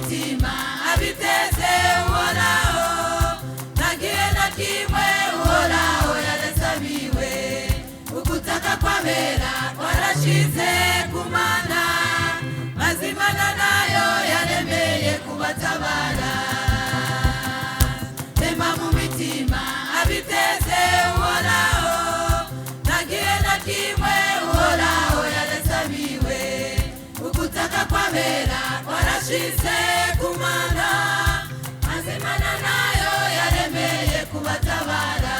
mitima abiteze uhoraho nagiye na kimwe uhoraho yarasabiwe ugutaka kwabera kwarashize kumana mazimana nayo yaremeye kubatabara tema mu mitima abiteze uhoraho nagiye na kimwe uhoraho yarasabiwe ugutaka kwabera kwarashize kumana mazimana nayo yaremeye kubatabara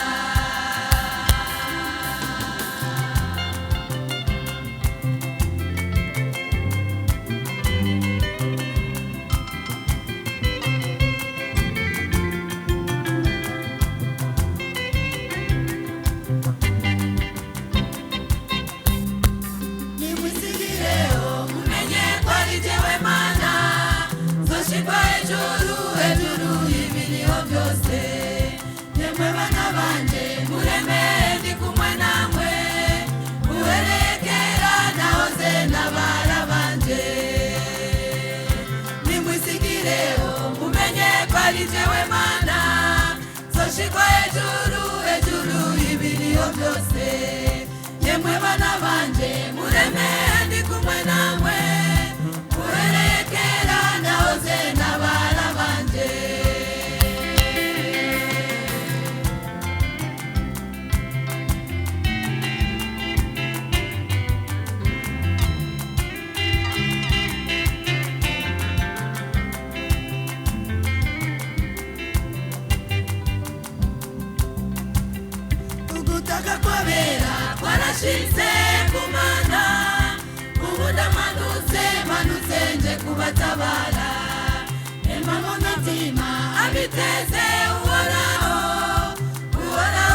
Jewe mana zoshikwa ejuru ibiriho byose yemwe bana banje mureme ndi kumwe namwe muherekera nahoze n'abana banje kwarashize kumana ubuda manutse nje kubatabara ema mu mitima abiteze uhoraho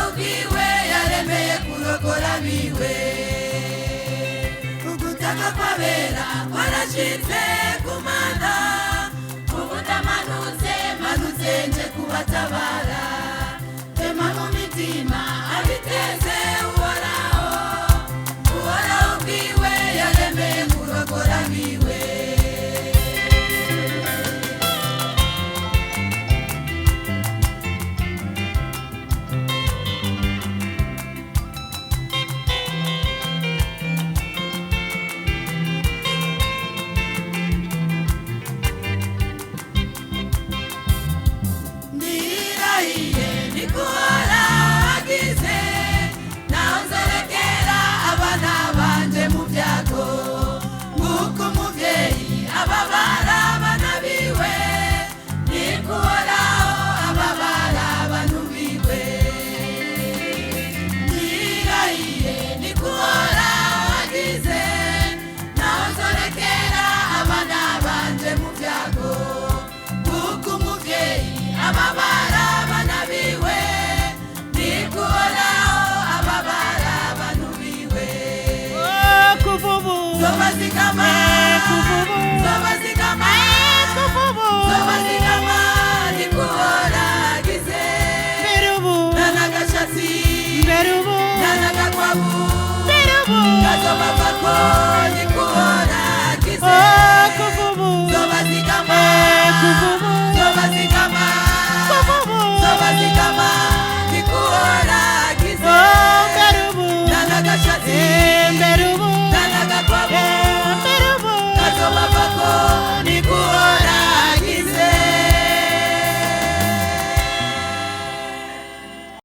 ubwiwe yaremeye kurokora biwe ugutaka kwabera kwarashize kumana